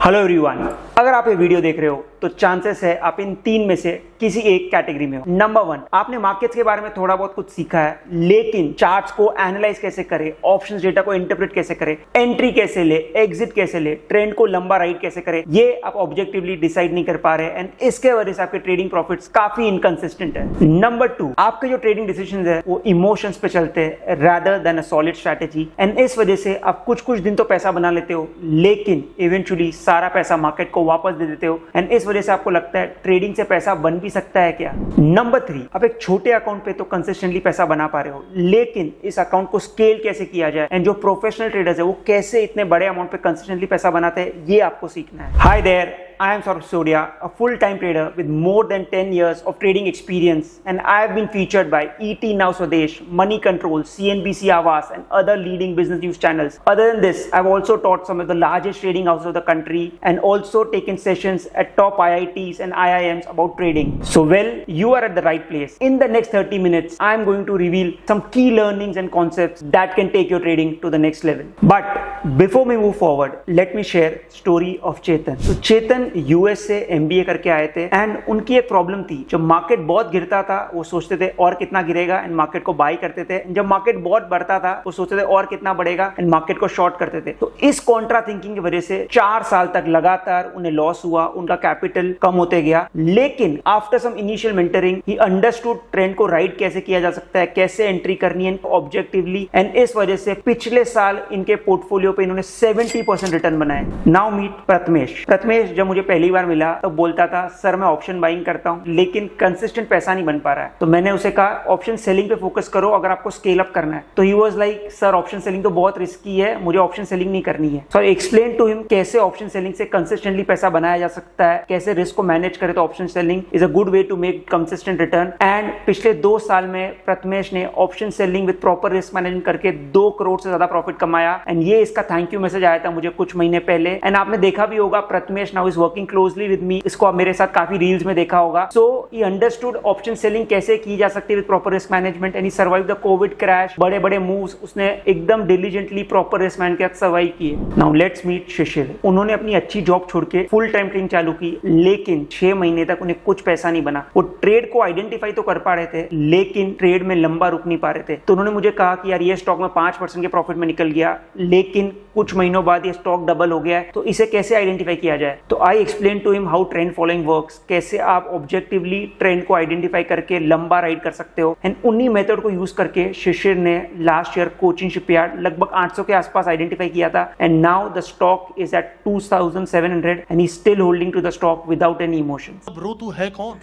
Hello everyone, अगर आप ये वीडियो देख रहे हो तो चांसेस है आप इन तीन में से किसी एक कैटेगरी में हो। नंबर वन, आपने मार्केट्स के बारे में थोड़ा बहुत कुछ सीखा है, लेकिन चार्ट्स को एनालाइज कैसे करें, ऑप्शंस डेटा को इंटरप्रेट कैसे करें, एंट्री कैसे ले, एग्जिट कैसे ले, ट्रेंड को लंबा राइड कैसे करें, ये आप ऑब्जेक्टिवली डिसाइड नहीं कर पा रहे एंड इसके वजह से आपके ट्रेडिंग प्रॉफिट्स काफी इनकंसिस्टेंट है। नंबर टू, आपके जो ट्रेडिंग डिसीजंस है वो इमोशंस पे चलते हैं rather than a solid strategy and इस वजह से आप कुछ दिन तो पैसा बना लेते हो, लेकिन इवेंचुअली सारा पैसा मार्केट को वापस दे देते हो एंड इस वजह से आपको लगता है ट्रेडिंग से पैसा बन भी सकता है क्या। नंबर थ्री, आप एक छोटे अकाउंट पे तो कंसिस्टेंटली पैसा बना पा रहे हो, लेकिन इस अकाउंट को स्केल कैसे किया जाए एंड जो प्रोफेशनल ट्रेडर्स है वो कैसे इतने बड़े अमाउंट पे कंसिस्टेंटली पैसा बनाते हैं, ये आपको सीखना है। Hi there, I am Saurabh Sodia, a full-time trader with more than 10 years of trading experience, and I have been featured by ET Now Swadesh, Money Control, CNBC Awas, and other leading business news channels. Other than this, I've also taught some of the largest trading houses of the country and also taken sessions at top IITs and IIMs about trading. So, well, you are at the right place. In the next 30 minutes, I am going to reveal some key learnings and concepts that can take your trading to the next level. But before we move forward, let me share story of Chetan. So, Chetan US से MBA करके आए थे and उनकी एक problem थी, जब market बहुत गिरता था वो सोचते थे और कितना गिरेगा एंड मार्केट को बाई करते थे, जब मार्केट बहुत बढ़ता था वो सोचते थे और कितना बढ़ेगा एंड मार्केट को शॉर्ट करते थे। तो इस कॉन्ट्रा थिंकिंग की वजह से 4 साल तक लगातार उन्हें लॉस हुआ, उनका कैपिटल कम होते गया, लेकिन after some initial mentoring he understood trend को राइड कैसे किया जा सकता है, कैसे एंट्री करनी है ऑब्जेक्टिवली एंड इस वजह से पिछले साल इनके पोर्टफोलियो पे इन्होंने 70% रिटर्न बनाए। Now meet Prathamesh. प्रथमेश जब मुझे पहली बार मिला तो बोलता था सर मैं ऑप्शन बाइंग करता हूं लेकिन कंसिस्टेंट पैसा नहीं बन पा रहा है, तो मैंने उसे कहा ऑप्शन सेलिंग पे फोकस करो अगर आपको स्केल अप करना है। तो he was like sir option selling तो बहुत रिस्की है, मुझे ऑप्शन सेलिंग नहीं करनी है। सो आई एक्सप्लेन टू हिम कैसे ऑप्शन सेलिंग से कंसिस्टेंटली पैसा बनाया जा सकता है, कैसे रिस्क को मैनेज करे, तो option selling is a good way to make consistent return and पिछले 2 साल में प्रथमेश ने option selling with proper risk management करके 2 करोड़ से ज्यादा प्रॉफिट कमाया एंड ये इसका थैंक यू मैसेज आया था मुझे कुछ महीने पहले एंड आपने देखा भी होगा Prathamesh now is working closely with me, इसको आप मेरे साथ काफी रील्स में देखा होगा। सो ही अंडरस्टूड ऑप्शन सेलिंग कैसे की जा सकती है with proper risk management and he survive the Covid crash, बड़े बड़े मूव्स उसने एकदम डिलीजेंटली प्रॉपर रिस्क मैनेज के साथ सर्वाइव किए। नाउ लेट्स मीट शिशिर। उन्होंने अपनी अच्छी जॉब छोड़ के फुल टाइम ट्रेडिंग चालू की, लेकिन 6 महीने तक उन्हें कुछ पैसा नहीं बना। वो ट्रेड को आइडेंटिफाई तो कर पा रहे थे लेकिन ट्रेड में लंबा रुक नहीं पा रहे थे। तो उन्होंने मुझे कहा कि यार ये स्टॉक में 5% के प्रॉफिट में निकल गया, लेकिन कुछ महीनों बाद ये स्टॉक डबल हो गया है, तो इसे कैसे आइडेंटिफाई किया जाए। तो I explain to him how trend following works, कैसे आप ऑब्जेक्टिवली ट्रेंड को आइडेंटिफाई करके लंबा राइड कर सकते हो एंड उन्हीं मेथड को यूज करके शिशिर ने लास्ट ईयर कोचिंग शिपयार्ड लगभग 800 के आसपास आइडेंटिफाई किया था and now the stock is at 2700 and he still holding to the stock without any emotions. Bro तू है कौन?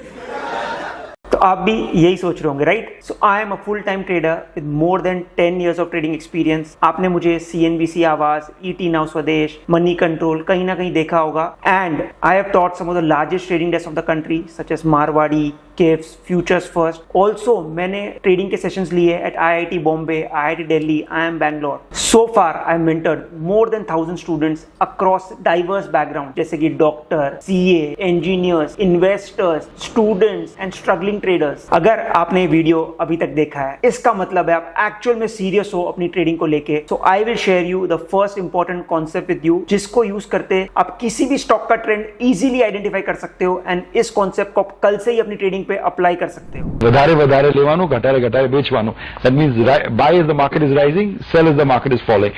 तो आप भी यही सोच रहे होंगे, right? So I am a full time trader with more than 10 years of trading experience. आपने मुझे CNBC Awaaz, ET now Swadesh, money control कहीं ना कहीं देखा होगा and I have taught some of the largest trading desk of the country such as Marwari, KIFS, futures first. Also मैंने trading के sessions लिए at IIT Bombay, IIT Delhi, IIM Bangalore. So far I mentored more than 1000 students across diverse background जैसे कि doctor, CA, engineers, investors, students and struggling traders. अगर आपने video अभी तक देखा है इसका मतलब है आप एक्चुअल में सीरियस हो अपनी ट्रेडिंग को लेके। So I will share you the first important concept with you, जिसको यूज करते आप किसी भी स्टॉक का ट्रेंड इजीली आइडेंटिफाई कर सकते हो एंड इस कॉन्सेप्ट को कल से ही अपनी ट्रेडिंग पे अप्लाई कर सकते हो। વધારે લેવાનું, ઘટાડે વેચવાનું. That means buy as the market is rising, sell as the market is falling.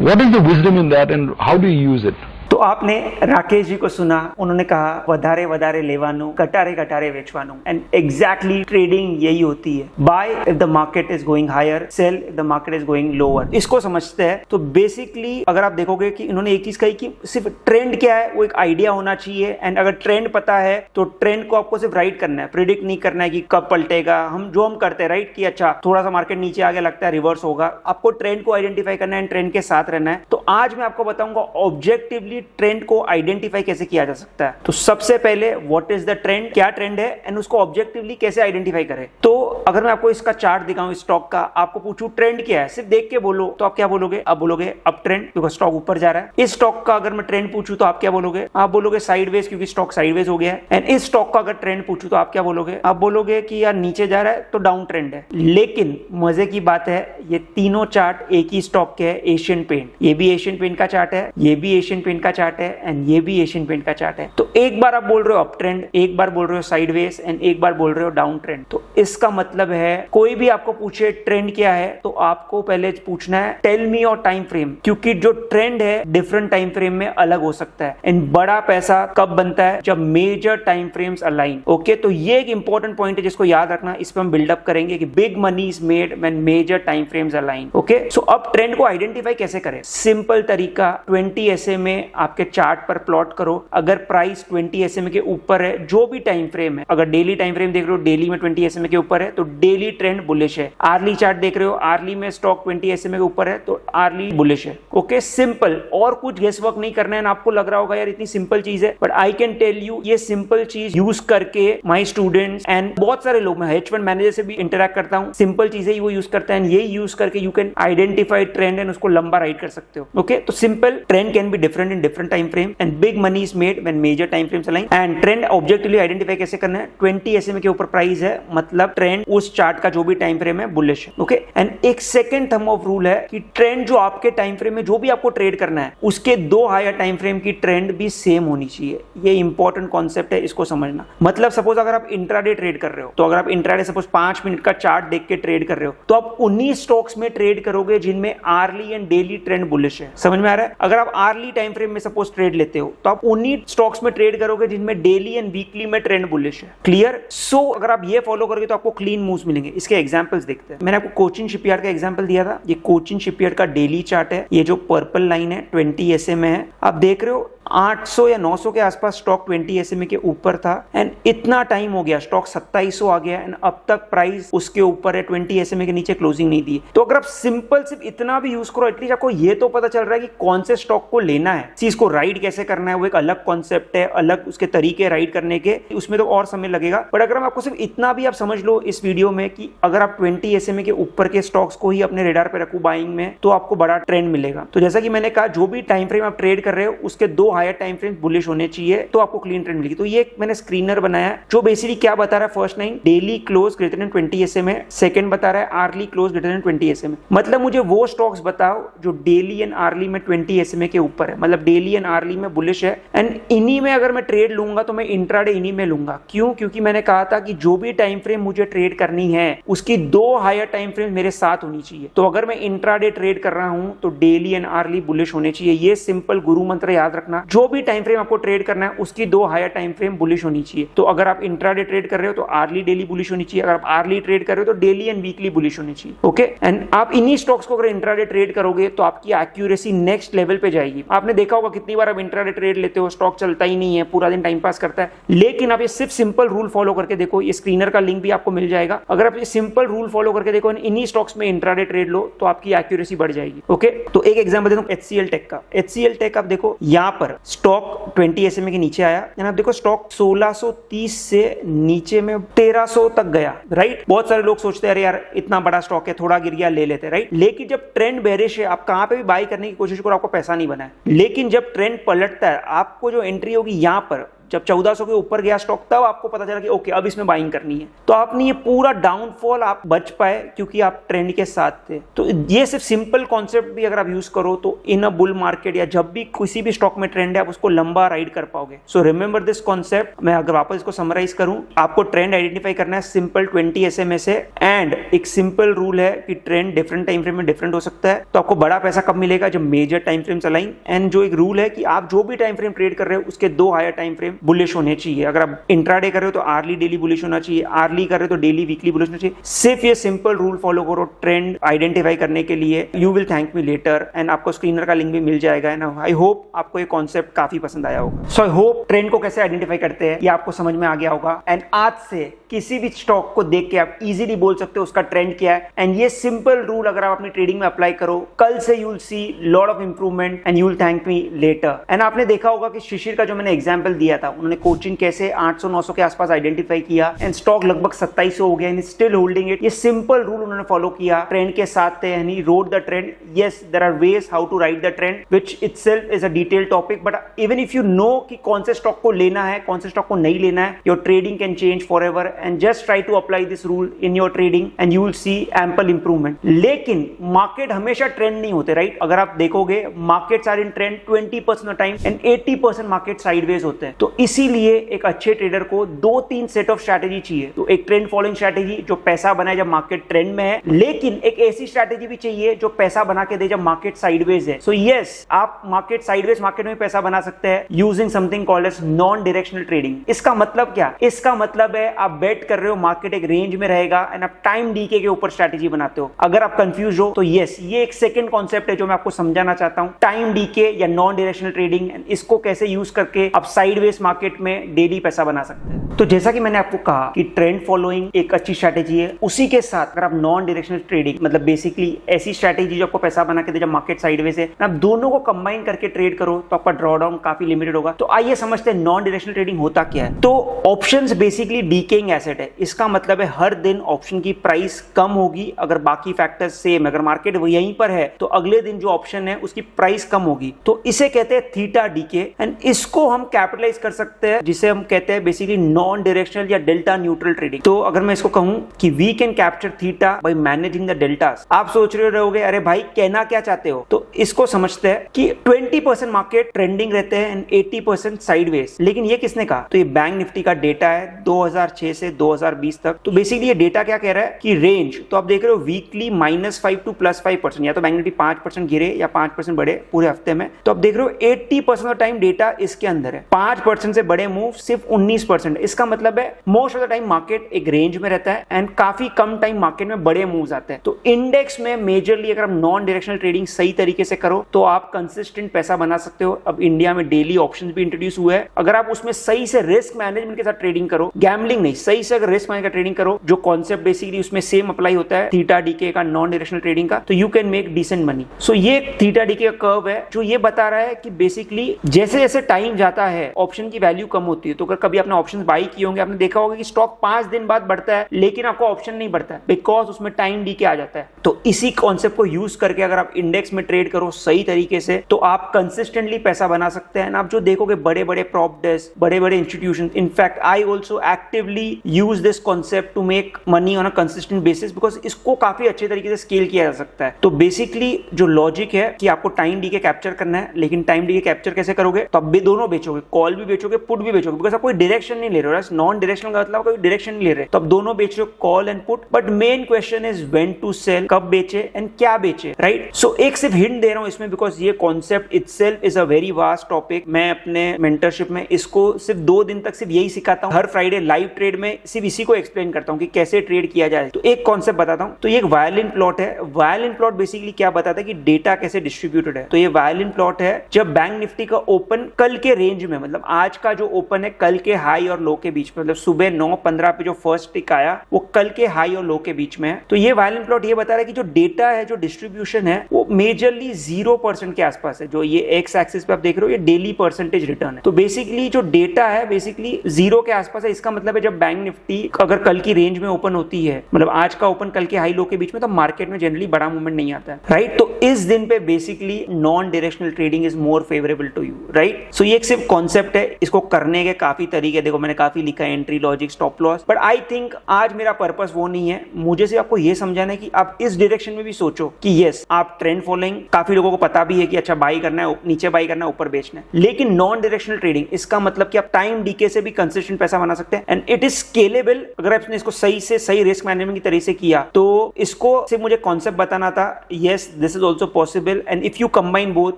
What is the wisdom in that and how do you use it? तो आपने राकेश जी को सुना, उन्होंने कहा વધારે લેવાનું, ઘટાડે વેચવાનું एंड एग्जैक्टली ट्रेडिंग यही होती है। Buy if the market is going higher, sell if the market is going lower. इसको समझते हैं तो बेसिकली अगर आप देखोगे कि इन्होंने एक चीज कही कि सिर्फ ट्रेंड क्या है वो एक आइडिया होना चाहिए एंड अगर ट्रेंड पता है तो ट्रेंड को आपको सिर्फ राइट करना है, प्रिडिक्ट नहीं करना है कि कब पलटेगा। हम करते हैं राइट कि अच्छा थोड़ा सा मार्केट नीचे आ गया, लगता है रिवर्स होगा। आपको ट्रेंड को आइडेंटिफाई करना है एंड ट्रेंड के साथ रहना है। तो आज मैं आपको बताऊंगा ऑब्जेक्टिवली ट्रेंड को आइडेंटिफाई कैसे किया जा सकता है। तो सबसे पहले व्हाट इज द ट्रेंड, क्या ट्रेंड है एंड उसको ऑब्जेक्टिवली कैसे आइडेंटिफाई करें। तो अगर मैं आपको इसका चार्ट दिखाऊं स्टॉक का, आपको पूछूं ट्रेंड क्या है, सिर्फ देख के बोलो तो आप क्या बोलोगे? आप बोलोगे अप ट्रेंड, क्योंकि स्टॉक ऊपर जा रहा है। इस स्टॉक का अगर मैं ट्रेंड पूछूं तो आप क्या बोलोगे? आप बोलोगे साइडवेज, क्योंकि स्टॉक साइडवेज हो गया है। एंड इस स्टॉक का अगर ट्रेंड पूछूं तो आप क्या बोलोगे? आप बोलोगे कि यार नीचे जा रहा है तो डाउन ट्रेंड है। लेकिन मजे की बात है, ये तीनों चार्ट एक ही स्टॉक के है, एशियन पेंट। ये भी एशियन पेंट का चार्ट है, ये भी एशियन पेंट का चार्ट है, एंड ये भी एशियन पेंट का चार्ट है। तो एक बार आप बोल रहे हो अप ट्रेंड, एक बार बोल रहे हो साइडवेज, एंड एक बार बोल रहे हो डाउन ट्रेंड। तो इसका मतलब है कोई भी आपको पूछे ट्रेंड क्या है, तो आपको पहले पूछना है टेल मी और टाइम फ्रेम, क्योंकि जो ट्रेंड है डिफरेंट टाइम फ्रेम में अलग हो सकता है। एंड बड़ा पैसा कब बनता है? जब major time frames align. Okay, तो ये एक इंपॉर्टेंट पॉइंट है जिसको याद रखना। इस पर हम बिल्डअप करेंगे कि big money is made when major time frames align. Okay, so अब ट्रेंड को आइडेंटिफाई कैसे करें? सिंपल तरीका, 20 SMA आपके चार्ट पर प्लॉट करो। अगर प्राइस 20 SMA के ऊपर है, जो भी टाइम फ्रेम है, अगर डेली टाइम फ्रेम देख रहे हो, डेली में 20 SMA के ऊपर है तो डेली ट्रेंड बुलिश है। आर्ली चार्ट देख रहे हो, आर्ली में स्टॉक 20 SMA के ऊपर है तो आर्ली बुलिश है। ओके, सिंपल, और कुछ गेस वर्क नहीं करना है। आपको लग रहा होगा यार इतनी सिंपल चीज है, but I can tell you ये सिंपल चीज यूज करके माय स्टूडेंट्स एंड बहुत सारे लोग, मैं हेज फंड मैनेजर से भी इंटरैक्ट करता हूं, सिंपल चीजें ही वो यूज करते हैं। ये यूज करके you can identify trend and उसको लंबा राइड कर सकते हो। ओके, तो simple, trend can be different in different time frame and big money is made when major time frames align. And trend objectively identify कैसे करना है? 20 SMA के ऊपर प्राइस है, मतलब ट्रेंड उस चार्ट का जो भी टाइम फ्रेम है बुलिश है। ओके, एंड एक सेकंड थंब ऑफ रूल है कि ट्रेंड जो आपके टाइम फ्रेम में जो भी आपको ट्रेड करना है, उसके दो हायर टाइम फ्रेम की ट्रेंड भी सेम होनी चाहिए। ये इंपॉर्टेंट कॉन्सेप्ट है, इसको समझना। मतलब सपोज अगर आप इंट्राडे ट्रेड कर रहे हो, तो अगर आप इंट्राडे सपोज 5 मिनट का चार्ट देख के ट्रेड कर रहे हो, तो आप उन्हीं स्टॉक्स में ट्रेड करोगे जिनमें hourly and daily trend bullish है। समझ में आ रहा है? अगर आप आर्ली टाइम फ्रेम में सपोज ट्रेड लेते हो, तो आप उन्हीं स्टॉक्स में ट्रेड करोगे जिनमें डेली एंड वीकली में ट्रेंड बुलिश है। क्लियर? सो अगर आप ये फॉलो करोगे तो आपको क्लीन मूव्स मिलेंगे। इसके एग्जांपल्स देखते हैं। मैंने आपको कोचिन शिपयार्ड का एग्जांपल दिया था। ये कोचिन शिपयार्ड का डेली चार्ट है। ये जो पर्पल लाइन है 20 SMA है, आप देख रहे हो 800 या 900 के आसपास स्टॉक 20 SMA के ऊपर था। एंड इतना टाइम हो गया, स्टॉक 2700 आ गया एंड अब तक प्राइस उसके ऊपर है, 20 SMA के नीचे क्लोजिंग नहीं दी। तो अगर आप सिंपल सिर्फ इतना भी यूज करो, एटलीस्ट आपको ये तो पता चल रहा है कि कौन से स्टॉक को लेना है। चीज को राइड कैसे करना है वो एक अलग कॉन्सेप्ट है, अलग उसके तरीके राइड करने के, उसमें तो और समय लगेगा। बट अगर हम आपको सिर्फ इतना भी आप समझ लो इस वीडियो में कि अगर आप 20 SMA के ऊपर के स्टॉक्स को ही अपने रेडार पे रखो बाइंग में, तो आपको बड़ा ट्रेंड मिलेगा। तो जैसा कि मैंने कहा, जो भी टाइम फ्रेम आप ट्रेड कर रहे हो उसके दो हायर टाइम फ्रेम बुलिश होने चाहिए, तो आपको क्लीन ट्रेंड मिलेगी। तो ये मैंने स्क्रीनर बनाया है जो बेसिकली क्या बता रहा है? First line daily close greater than 20 SMA, second बता रहा है hourly close greater than 20 SMA। मतलब मुझे वो स्टॉक्स बताओ जो डेली एंड आर्ली में 20 SMA के ऊपर है, मतलब डेली एंड आर्ली में बुलिश है। एंड इन्हीं में अगर मैं ट्रेड लूंगा तो मैं इंट्राडे इन्हीं में लूंगा। क्यों? क्योंकि मैंने कहा था कि जो भी टाइम फ्रेम मुझे ट्रेड करनी है उसकी दो हायर टाइम फ्रेम मेरे साथ होनी चाहिए। तो अगर मैं इंट्राडे ट्रेड कर रहा हूं तो डेली एंड आर्ली बुलिश होने चाहिए। ये सिंपल गुरु मंत्र याद रखना। जो भी टाइम फ्रेम आपको ट्रेड करना है उसकी दो हायर टाइम फ्रेम बुलिश होनी चाहिए। तो अगर आप इंट्राडे ट्रेड कर रहे हो तो आर्ली डेली बुलिश होनी चाहिए। अगर आप आर्ली ट्रेड कर रहे हो तो डेली एंड वीकली बुलिश होनी चाहिए। ओके, एंड आप इन्हीं स्टॉक्स को अगर इंट्राडे ट्रेड करोगे तो आपकी एक्यूरेसी नेक्स्ट लेवल पे जाएगी। आपने देखा होगा कितनी बार आप इंट्राडे ट्रेड लेते हो, स्टॉक चलता ही नहीं है, पूरा दिन टाइम पास करता है। लेकिन आप ये सिर्फ सिंपल रूल फॉलो करके देखो, ये स्क्रीनर का लिंक भी आपको मिल जाएगा। अगर आप ये सिंपल रूल फॉलो करके देखो, इन्हीं स्टॉक्स में इंट्राडे ट्रेड लो तो आपकी एक्यूरेसी बढ़ जाएगी। ओके, तो एक एग्जांपल देता हूं HCL टेक का। HCL टेक आप देखो, यहां पर स्टॉक 20 SMA के नीचे आया, आप देखो स्टॉक 1630 से नीचे में 1300 तक गया। राइट? बहुत सारे लोग सोचते हैं अरे यार इतना बड़ा स्टॉक है, थोड़ा गिर गया ले लेते। राइट? लेकिन जब ट्रेंड बेरिश है, आप कहां पे भी बाई करने की कोशिश करो, आपको पैसा नहीं बना है। लेकिन जब ट्रेंड पलटता है, आपको जो एंट्री होगी यहां पर, जब 1400 के ऊपर गया स्टॉक, तब आपको पता चला कि ओके अब इसमें बाइंग करनी है। तो आपने ये पूरा डाउनफॉल आप बच पाए क्योंकि आप ट्रेंड के साथ थे। तो ये सिर्फ सिंपल कॉन्सेप्ट भी अगर आप यूज करो तो इन अ बुल मार्केट या जब भी किसी भी स्टॉक में ट्रेंड है, आप उसको लंबा राइड कर पाओगे। So remember this concept. मैं अगर वापस इसको समराइज करूं, आपको ट्रेंड आइडेंटिफाई करना है सिंपल 20 SMA से। एंड एक सिंपल रूल है कि ट्रेंड डिफरेंट टाइम फ्रेम में डिफरेंट हो सकता है। तो आपको बड़ा पैसा कब मिलेगा? जब major time frames align. And जो एक रूल है कि आप जो भी टाइम फ्रेम ट्रेड कर रहे हो उसके दो हायर टाइम फ्रेम बुलिश होने चाहिए। अगर आप इंट्राडे कर रहे हो तो आर्ली डेली बुलिश होना चाहिए, आर्ली कर रहे हो तो डेली वीकली बुलिश होना चाहिए। सिर्फ ये सिंपल रूल फॉलो करो ट्रेंड आइडेंटिफाई करने के लिए। You will thank me later. And आपको स्क्रीनर का लिंक भी मिल जाएगा। एंड आई होप आपको ये कॉन्सेप्ट काफी पसंद आया होगा। सो आई होप ट्रेंड को कैसे आइडेंटिफाई करते हैं ये आपको समझ में आ गया होगा। एंड आज से किसी भी स्टॉक को देख के आप इजीली बोल सकते हो उसका ट्रेंड क्या है। एंड ये सिंपल रूल अगर आप अपनी ट्रेडिंग में अप्लाई करो, कल से you will see lot of improvement and you will thank me later. And आपने देखा होगा कि शिशिर का जो मैंने एग्जांपल दिया था, था, उन्होंने कोचिंग कैसे 800-900 के आसपास आइडेंटिफाई किया एंड स्टॉक लगभग 2700 हो गया एंड स्टिल होल्डिंग इट। ये सिंपल रूल उन्होंने फॉलो किया, ट्रेंड के साथ थे and he rode the trend. Yes, there are ways how to ride the trend which itself is a detail topic, but even if you know कि कौन से stock को लेना है, कौन से स्टॉक को नहीं लेना है, your trading can change forever and just try to apply this rule in your trading and you will see ample improvement. लेकिन मार्केट हमेशा ट्रेंड नहीं होते, राइट? अगर आप देखोगे markets are in trend 20% of time and 80% market sideways होते हैं। तो इसीलिए एक अच्छे ट्रेडर को 2-3 सेट ऑफ स्ट्रैटेजी चाहिए। तो एक ट्रेंड फॉलोइंग स्ट्रैटेजी जो पैसा बनाए जब मार्केट ट्रेंड में है, लेकिन एक ऐसी स्ट्रैटेजी भी चाहिए जो पैसा बना के दे जब मार्केट साइडवेज है। सो यस, आप मार्केट साइडवेज मार्केट में पैसा बना सकते हैं using something called as non directional trading. इसका मतलब क्या? इसका मतलब है आप बेट कर रहे हो मार्केट एक रेंज में रहेगा एंड आप टाइम डीके के ऊपर स्ट्रैटेजी बनाते हो। अगर आप कंफ्यूज हो तो यस, ये एक सेकंड कॉन्सेप्ट है जो मैं आपको समझाना चाहता हूं, टाइम डीके या नॉन डायरेक्शनल ट्रेडिंग, इसको कैसे यूज करके आप साइडवेज मार्केट में डेली पैसा बना सकते हैं। तो जैसा कि मैंने आपको कहा कि ट्रेंड फॉलोइंग एक अच्छी स्ट्रैटेजी है, उसी के साथ अगर आप नॉन डायरेक्शनल ट्रेडिंग मतलब बेसिकली ऐसी स्ट्रैटेजी जो आपको पैसा बना के दे जब मार्केट साइडवेज है, आप दोनों को कंबाइन करके ट्रेड करो तो आपका ड्रॉडाउन काफी लिमिटेड होगा। तो आइए समझते हैं नॉन डायरेक्शनल ट्रेडिंग होता क्या है। तो ऑप्शंस बेसिकली डीकेइंग एसेट है। इसका मतलब है हर दिन ऑप्शन की प्राइस कम होगी अगर बाकी फैक्टर्स सेम, अगर मार्केट यहीं पर है तो अगले दिन जो ऑप्शन है उसकी प्राइस कम होगी। तो इसे कहते हैं थीटा डीके एंड इसको हम कैपिटलाइज कर सकते हैं, जिसे हम कहते हैं बेसिकली नॉन डायरेक्शनल या डेल्टा न्यूट्रल ट्रेडिंग। तो अगर मैं इसको कहूं कि we can capture theta by managing the deltas, आप सोच रहे होगे अरे भाई कहना क्या चाहते हो? तो इसको समझते हैं कि 20% मार्केट ट्रेंडिंग रहते हैं एंड 80% साइडवेज। लेकिन ये किसने कहा? तो ये बैंक निफ्टी का डेटा है 2006 से 2020 तक। तो बेसिकली ये डेटा क्या कह रहा है कि रेंज, तो आप देख रहे हो वीकली -5 टू +5%, या तो बैंक निफ्टी 5% गिरे या 5% बढ़े पूरे हफ्ते में। तो आप देख रहे हो 80% ऑफ टाइम डेटा इसके अंदर है, 5% से बड़े मूव सिर्फ 19%। इसका मतलब है most of the time market एक रेंज में रहता है एंड काफी कम टाइम मार्केट में बड़े मूव्स आते हैं। तो इंडेक्स में मेजरली अगर आप नॉन डायरेक्शनल ट्रेडिंग सही तरीके से करो तो आप कंसिस्टेंट पैसा बना सकते हो। अब इंडिया में डेली ऑप्शंस भी इंट्रोड्यूस हुए हैं, अगर आप उसमें सही से रिस्क मैनेजमेंट के साथ ट्रेडिंग करो, गैम्बलिंग नहीं, सही से अगर रिस्क मैनेजमेंट ट्रेडिंग करो, जो कॉन्सेप्ट बेसिकली उसमें सेम अप्लाई होता है थीटा डीके का नॉन डायरेक्शनल ट्रेडिंग का, तो you can make decent money. So ये थीटा डीके का कर्व है जो ये बता रहा है कि बेसिकली जैसे जैसे टाइम जाता है ऑप्शन की वैल्यू कम होती है। तो अगर कभी आपने ऑप्शन बाई किए होंगे, आपने देखा होगा कि स्टॉक 5 दिन बाद बढ़ता है लेकिन आपको ऑप्शन नहीं बढ़ता है बिकॉज उसमें टाइम डीके आ जाता है। तो इसी कॉन्सेप्ट को यूज करके अगर आप इंडेक्स में ट्रेड करो सही तरीके से तो आप कंसिस्टेंटली पैसा बना सकते हैं। आप जो देखोगे बड़े बड़े प्रॉप डेस्क, बड़े बड़े institution, in fact I also actively use this concept to make money on a consistent basis because इसको काफी अच्छे तरीके से स्केल किया जा सकता है। तो बेसिकली जो लॉजिक है कि आपको टाइम डीके कैप्चर करना है, लेकिन टाइम डीके कैप्चर कैसे करोगे? तो आप दोनों बेचोगे, कॉल भी बेचोगे, पुट भी बेचोगे, बिकॉज आप कोई डायरेक्शन नहीं ले रहे हो। नॉन डायरेक्शनल का मतलब कोई डायरेक्शन नहीं ले रहे, तो आप दोनों बेच रहे हो, call and put. But main question is when to sell, कब बेचे एंड क्या बेचे, राइट? सो एक सिर्फ हिंट दे रहा हूं इसमें बिकॉज ये concept itself is a very vast topic. मैं अपने मेंटरशिप में इसको सिर्फ 2 दिन तक सिर्फ यही सिखाता हूं। हर फ्राइडे लाइव ट्रेड में सिर्फ इसी को एक्सप्लेन करता हूं कि कैसे ट्रेड किया जाए। तो एक कॉन्सेप्ट बताता हूं। तो ये एक वायलिन प्लॉट है। वायलिन प्लॉट बेसिकली क्या बताता है कि डेटा कैसे डिस्ट्रीब्यूटेड है। तो ये वायलिन प्लॉट है जब बैंक निफ्टी का ओपन कल के रेंज में, मतलब आज का जो ओपन है कल के हाई और लो के बीच में, मतलब सुबह 9:15 पे जो फर्स्ट टिक आया वो कल के हाई और लो के बीच में है। तो ये वायलिन प्लॉट ये बता रहा है कि जो डेटा है, जो डिस्ट्रीब्यूशन है, वो मेजरली 0% के आसपास है। जो ये एक्स एक्सिस पे आप देख रहे हो ये डेली परसेंटेज रिटर्न है। तो बेसिकली जो डेटा है बेसिकली 0 के आसपास है। इसका मतलब है जब बैंक निफ्टी अगर कल की रेंज में ओपन होती है, मतलब आज का ओपन कल के हाई लो के बीच में, तो मार्केट में जनरली बड़ा मूवमेंट नहीं आता है, राइट? तो इस दिन पे basically non directional trading is more favourable to you, right? So ये एक सिर्फ कॉन्सेप्ट है, इसको करने के काफी तरीके देखो, मैंने काफी लिखा है, entry logic, stop loss, but I think आज मेरा पर्पस वो नहीं है। मुझे सिर्फ आपको ये समझाना है कि आप इस डायरेक्शन में भी सोचो कि यस आप ट्रेंड फॉलोइंग, काफी लोगों को पता भी है कि अच्छा बाई करना है, नीचे बाई करना है, ऊपर बेचना है, लेकिन नॉन डायरेक्शनल ट्रेडिंग इसका मतलब कि आप टाइम डीके से भी कंसिस्टेंट पैसा बना सकते हैं एंड इट इज स्केलेबल। अगर आपने इसको सही से सही रिस्क मैनेजमेंट की तरीके से किया तो इसको सिर्फ मुझे कॉन्सेप्ट बताना था। Yes this is also possible and if you combine both,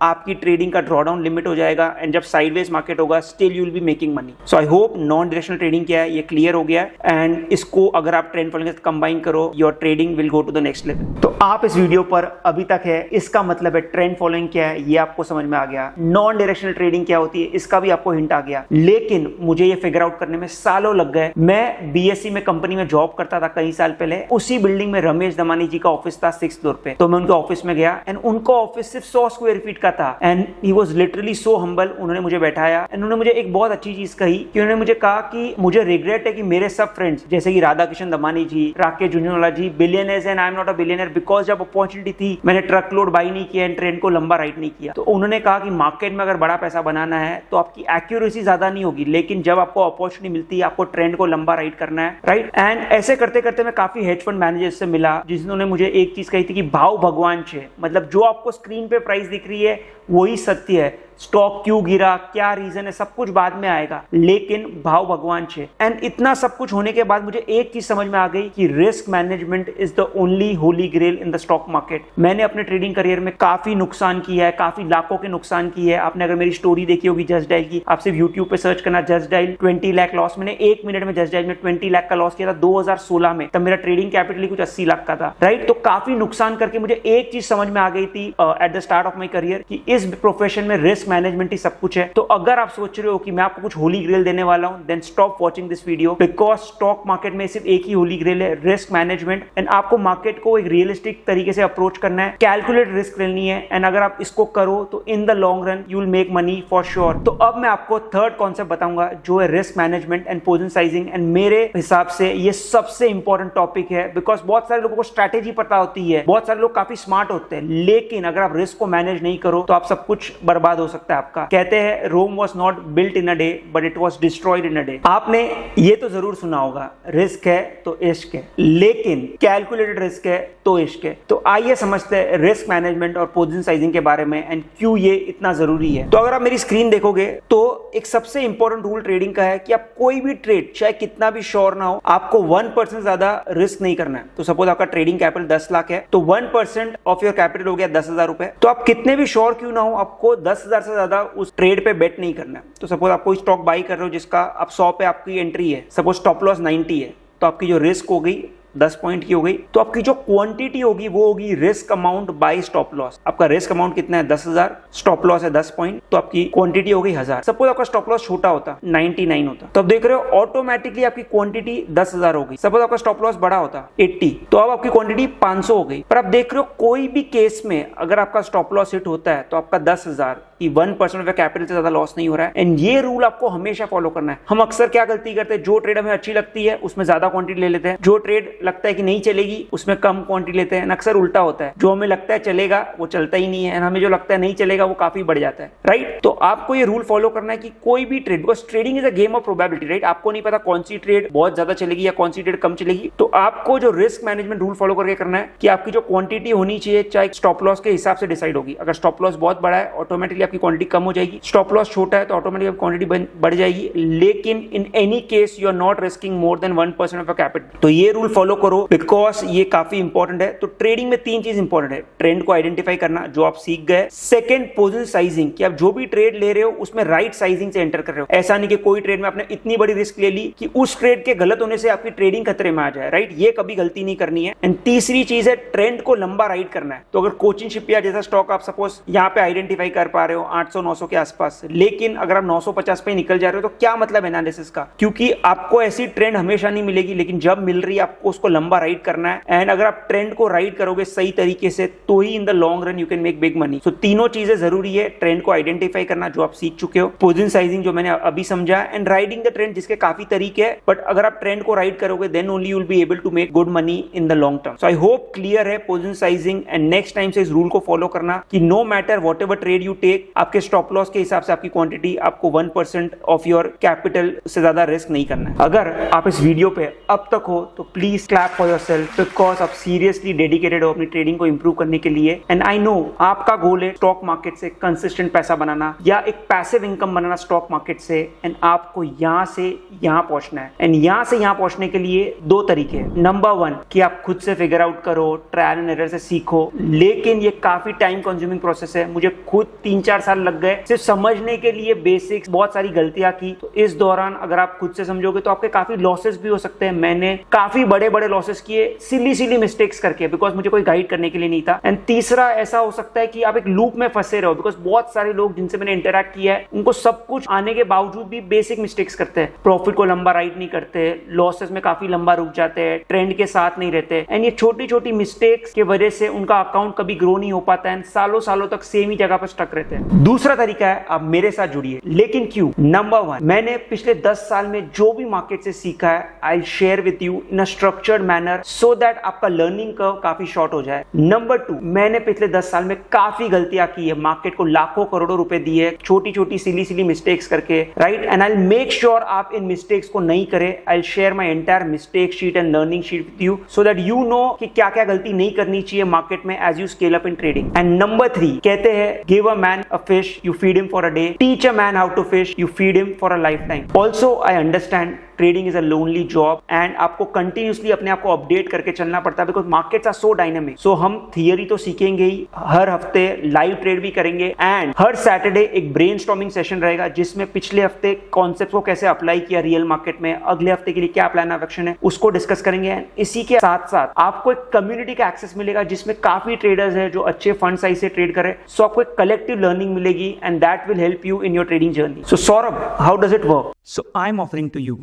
आपकी ट्रेडिंग का ड्रॉडाउन लिमिट हो जाएगा एंड जब साइडवेज मार्केट होगा still you will be making money. So I hope non directional trading क्या है ये क्लियर हो गया है एंड इसको अगर आप ट्रेंड फॉलोइंग के साथ कंबाइन करो, your trading will go to the next level. तो आप इस वीडियो पर अभी तक है, इसका मतलब है ट्रेंड फॉलोइंग क्या है ये आपको समझ में आ गया, नॉन डायरेक्शनल ट्रेडिंग क्या होती है इसका भी आपको हिंट आ गया। लेकिन मुझे ये फिगर आउट करने में सालों लग गए। मैं बीएससी में कंपनी में जॉब करता था कई साल पहले, उसी बिल्डिंग में रमेश दमानी जी का ऑफिस था 6th फ्लोर पे। तो मैं उनके ऑफिस में गया एंड उनका ऑफिस सिर्फ 100 स्क्वायर फीट का था and he was literally so humble. उन्होंने मुझे बैठाया एंड उन्होंने मुझे एक बहुत अच्छी चीज कही कि उन्होंने मुझे कहा कि मुझे रिग्रेट है कि मेरे सब फ्रेंड्स जैसे कि Radha Kishan Damani ji, Rakesh Jhunjhunwala ji billionaires and I am not a billionaire because जब अपॉर्चुनिटी थी मैंने ट्रक लोड बाई नहीं किया एंड ट्रेन को लंबा राइड नहीं किया। तो उन्होंने कहा कि मार्केट में अगर बड़ा पैसा बनाना है तो आपकी एक्यूरेसी ज्यादा नहीं होगी, लेकिन जब आपको अपॉर्चुनिटी मिलती है आपको ट्रेंड को लंबा राइड करना है, राइट। एंड ऐसे करते करते मैं काफी हेज फंड मैनेजर्स से मिला जिन्होंने मुझे एक चीज कही थी कि भाव भगवान छे, मतलब जो आपको स्क्रीन पे प्राइस दिख रही है वही सत्य है। स्टॉक क्यों गिरा, क्या रीजन है, सब कुछ बाद में आएगा, लेकिन भाव भगवान छे। एंड इतना सब कुछ होने के बाद मुझे एक चीज समझ में आ गई कि risk management is the only holy grail in the stock market. मैंने अपने ट्रेडिंग करियर में काफी नुकसान किया है, काफी लाखों के नुकसान किए है। आपने अगर मेरी स्टोरी देखी होगी जस्ट डायल की, आप सिर्फ यूट्यूब पे सर्च करना जस्ट डायल 20 लाख लॉस। मैंने 1 मिनट में जस्ट डायल में 20 लाख का लॉस किया था 2016 में, तब मेरा ट्रेडिंग कैपिटल कुछ 80 लाख का था, राइट। तो काफी नुकसान करके मुझे एक चीज समझ में आ गई थी at the start of my career कि इस प्रोफेशन में रिस्क मैनेजमेंट ही सब कुछ है। तो अगर आप सोच रहे हो कि मैं आपको कुछ होली ग्रेल देने वाला हूं, then stop watching this video, because stock market में सिर्फ एक ही होली ग्रेल है, रिस्क मैनेजमेंट। एंड आपको मार्केट को एक रियलिस्टिक तरीके से अप्रोच करना है, कैलकुलेट रिस्क लेनी है, एंड अगर आप इसको करो तो इन the long run you will make money for sure. तो अब मैं आपको थर्ड कॉन्सेप्ट बताऊंगा जो है risk management and position sizing. And मेरे हिसाब से ये सबसे इंपॉर्टेंट टॉपिक है, बिकॉज बहुत सारे लोगों को स्ट्रैटेजी पता होती है, बहुत सारे लोग काफी स्मार्ट होते हैं, लेकिन अगर आप रिस्क को मैनेज नहीं करो तो आप सब कुछ बर्बाद हो सकता है आपका। कहते हैं Rome was not built in a day but it was destroyed in a day. आपने ये तो जरूर सुना होगा, रिस्क है तो इश्क है, लेकिन कैलकुलेटेड रिस्क है तो इश्क है। तो आइए समझते हैं रिस्क मैनेजमेंट और पोजीशन साइजिंग के बारे में एंड क्यों ये इतना जरूरी है। तो अगर आप मेरी स्क्रीन देखोगे तो एक सबसे इंपॉर्टेंट रूल ट्रेडिंग का है कि आप कोई भी ट्रेड चाहे कितना भी श्योर ना हो, आपको 1% ज्यादा रिस्क नहीं करना है। तो सपोज आपका ट्रेडिंग कैपिटल 10 लाख है, तो 1% ऑफ योर कैपिटल हो गया 10,000 रुपए। तो आप कितने भी श्योर क्यों ना हो, आपको 10,000 से ज्यादा उस ट्रेड पे बेट नहीं करना है। तो सपोज आप कोई स्टॉक बाई कर रहे हो जिसका आप 100 पे आपकी एंट्री है, सपोज स्टॉप लॉस 90 है, तो आपकी जो रिस्क हो गई 10 पॉइंट की हो गई, तो आपकी जो क्वांटिटी होगी वो होगी risk amount by stop loss. आपका रिस्क अमाउंट कितना है 10,000, स्टॉप लॉस है 10 पॉइंट, तो आपकी क्वांटिटी हो गई 1000। सपोज आपका स्टॉप लॉस छोटा होता 99 होता, तो अब देख रहे हो ऑटोमेटिकली आपकी क्वांटिटी 10,000 हो गई। सपोज आपका स्टॉप लॉस बड़ा होता 80, तो अब आपकी क्वांटिटी 500 हो गई। पर आप देख रहे हो कोई भी केस में अगर आपका स्टॉप लॉस हिट होता है तो आपका 10,000 की 1% ऑफ कैपिटल से ज्यादा लॉस नहीं हो रहा है। एंड ये रूल आपको हमेशा फॉलो करना है। हम अक्सर क्या गलती करते हैं, जो ट्रेड हमें अच्छी लगती है उसमें ज्यादा क्वांटिटी ले लेते हैं, जो ट्रेड लगता है कि नहीं चलेगी उसमें कम क्वांटिटी लेते हैं। अक्सर उल्टा होता है, जो हमें लगता है चलेगा वो चलता ही नहीं है, हमें जो लगता है नहीं चलेगा वो काफी बढ़ जाता है, राइट। तो आपको ये रूल फॉलो करना है कि कोई भी trade, because trading is a game of probability, right. आपको नहीं पता कौन सी ट्रेड बहुत ज्यादा चलेगी या कौन सी ट्रेड कम चलेगी। तो आपको जो रिस्क मैनेजमेंट रूल फॉलो करके करना है कि आपकी जो क्वांटिटी होनी चाहिए चाहे स्टॉप लॉस के हिसाब से डिसाइड होगी। अगर स्टॉप लॉस बहुत बड़ा है ऑटोमेटिकली आपकी क्वांटिटी कम हो जाएगी, स्टॉप लॉस छोटा है तो ऑटोमेटिकली क्वांटिटी बढ़ जाएगी, लेकिन in any case you are not risking more than 1% of capital. तो ये रूल फॉलो करो बिकॉज ये काफी इंपॉर्टेंट है। तो ट्रेडिंग में 3 चीज इंपॉर्टेंट है, ट्रेंड को आइडेंटिफाई करना जो आप सीख गए, सेकंड पोजीशन साइजिंग कि आप जो भी ट्रेड ले रहे हो उसमें राइट साइजिंग से एंटर कर रहे हो। ऐसा नहीं कि कोई ट्रेड में आपने इतनी बड़ी रिस्क ले ली कि उस ट्रेड के गलत होने से आपकी ट्रेडिंग खतरे में आ जाए, राइट। ये कभी गलती नहीं करनी है। एंड तीसरी चीज है ट्रेंड को लंबा राइड करना है। तो अगर कोचिन शिपयार्ड जैसा स्टॉक आप सपोज यहाँ पे आइडेंटिफाई कर पा रहे हो 800-900 के आसपास, लेकिन अगर आप 950 पे निकल जा रहे हो तो क्या मतलब एनालिसिस का, क्योंकि आपको ऐसी ट्रेंड हमेशा नहीं मिलेगी, लेकिन जब मिल रही है आपको उसको लंबा राइड करना है। एंड अगर आप ट्रेंड को राइड करोगे सही तरीके से तो ही in the long run you can make big money. So तीनों चीजें जरूरी है, ट्रेंड को आइडेंटिफाई करना जो आप सीख चुके हो, पोजीशन साइजिंग जो मैंने अभी समझा, एंड राइडिंग द ट्रेंड जिसके काफी तरीके हैं, बट अगर आप ट्रेंड को राइड करोगे then only you will be able to make good money in the long term. So I hope clear है position sizing. And next time से इस रूल को फॉलो करना कि no matter whatever trade you take, आपके stop loss के हिसाब से आपकी क्वांटिटी, आपको 1% ऑफ योर कैपिटल से ज्यादा रिस्क नहीं करना है। अगर आप इस वीडियो पे अब तक हो तो please clap for yourself, because आप सीरियसली डेडिकेटेड हो अपनी ट्रेडिंग को इंप्रूव करने के लिए। एंड आई नो आपका गोल है स्टॉक मार्केट से कंसिस्टेंट पैसा बनाना या एक पैसिव इनकम बनाना स्टॉक मार्केट से, एंड आपको यहां से यहां पहुंचना है। एंड यहां से यहां पहुंचने के लिए 2 तरीके हैं। नंबर 1 कि आप खुद से फिगर आउट करो, ट्रायल एंड एरर से सीखो, लेकिन ये काफी टाइम कंज्यूमिंग प्रोसेस है। मुझे खुद 3-4 साल लग गए सिर्फ समझने के लिए, बेसिक्स, बहुत सारी गलतियां की। तो इस दौरान अगर आप खुद से समझोगे तो आपके काफी लॉसेस भी हो सकते हैं। मैंने काफी बड़े बड़े लॉसेस किए सिली मिस्टेक्स करके, बिकॉज मुझे कोई गाइड करने के लिए नहीं था। एंड तीसरा ऐसा हो सकता है कि आप एक लूप में फंसे रहो, बिकॉज बहुत सारे लोग जिनसे मैंने इंटरेक्ट किया है उनको सब कुछ आने के बावजूद भी बेसिक मिस्टेक्स करते हैं, प्रॉफिट को लंबा राइड नहीं करते, लॉसेस में काफी लंबा रुक जाते हैं, ट्रेंड के साथ नहीं रहते। एंड ये छोटी छोटी मिस्टेक्स की वजह से उनका अकाउंट कभी ग्रो नहीं हो पाता है, सालों सालों तक सेम ही जगह पर स्टक रहते हैं। दूसरा तरीका है आप मेरे साथ जुड़िए। लेकिन क्यों? नंबर 1, मैंने पिछले 10 साल में जो भी मार्केट से सीखा है I share with you in a structured manner so that आपका लर्निंग कर्व काफी शॉर्ट हो जाए। नंबर 2, मैंने पिछले 10 साल में काफी गलतियां की है, मार्केट को लाखों करोड़ों रुपए दिए छोटी छोटी सिली मिस्टेक्स करके, right? And I make sure आप इन मिस्टेक्स को नहीं करें। I share my entire mistake sheet and learning sheet with you so that you know कि क्या क्या गलती नहीं करनी चाहिए मार्केट में as you scale up in trading. And number 3, कहते हैं give a man a fish you feed him for a day, teach a man how to fish you feed him for a lifetime. Also I understand trading is a lonely job and आपको continuously अपने आप को update करके चलना पड़ता है because markets are so dynamic. So हम theory तो सीखेंगे ही, हर हफ्ते लाइव ट्रेड भी करेंगे एंड हर सैटरडे एक ब्रेनस्टॉर्मिंग सेशन रहेगा जिसमें पिछले हफ्ते कॉन्सेप्ट को कैसे अप्लाई किया रियल मार्केट में, अगले हफ्ते के लिए क्या प्लान ऑफ एक्शन है उसको डिस्कस करेंगे। एंड इसी के साथ साथ आपको एक कम्युनिटी का एक्सेस मिलेगा जिसमें काफी ट्रेडर्स है जो अच्छे फंड साइज से ट्रेड करे। सो आपको एक कलेक्टिव लर्निंग मिलेगी and that will help you in your trading journey. So Saurabh, how does it work? So I'm offering to you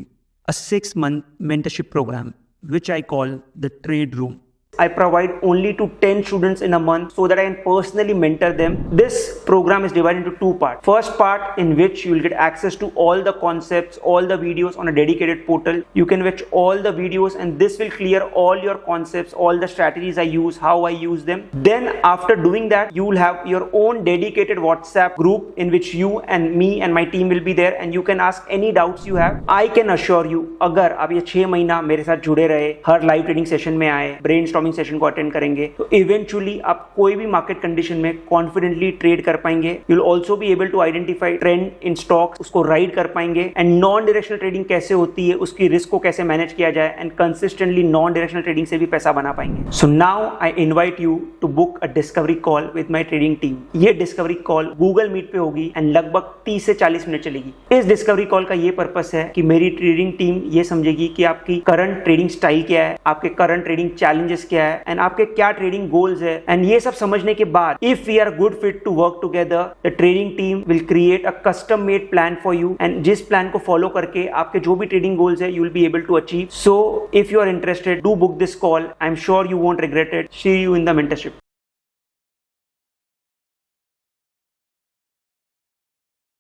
a 6-month mentorship program, which I call the Trade Room. I provide only to 10 students in a month so that I can personally mentor them. This program is divided into 2 parts. First part in which you will get access to all the concepts, all the videos on a dedicated portal. You can watch all the videos and this will clear all your concepts, all the strategies I use, how I use them. Then after doing that, you will have your own dedicated WhatsApp group in which you and me and my team will be there and you can ask any doubts you have. I can assure you, अगर आप ये 6 महीना मेरे साथ जुड़े रहे, हर live trading session में आए, ब्रेनस्टॉर्मिंग सेशन को अटेंड करेंगे, तो इवेंचुअली आप कोई भी मार्केट कंडीशन में कॉन्फिडेंटली ट्रेड कर पाएंगे। You will also be able to identify trend in stocks, उसको राइड कर पाएंगे एंड नॉन डायरेक्शनल ट्रेडिंग कैसे होती है, उसकी रिस्क को कैसे मैनेज किया जाए and consistently non directional trading से भी पैसा बना पाएंगे। So now I invite you to book a discovery call with my trading team. ये डिस्कवरी कॉल गूगल मीट पे होगी एंड लगभग 30 से 40 मिनट चलेगी। इस डिस्कवरी कॉल का ये पर्पस है कि मेरी ट्रेडिंग टीम ये समझेगी कि आपकी करंट ट्रेडिंग स्टाइल क्या है, आपके करंट ट्रेडिंग चैलेंजेस क्या है एंड आपके क्या ट्रेडिंग गोल्स है। एंड ये सब समझने के बाद if we are good fit to work together, the trading team will create a custom made plan for you and जिस प्लान को फॉलो करके आपके जो भी ट्रेडिंग गोल्स है you will be able to achieve. So if you are interested, do book this call. I am sure you won't regret it. See you in the mentorship.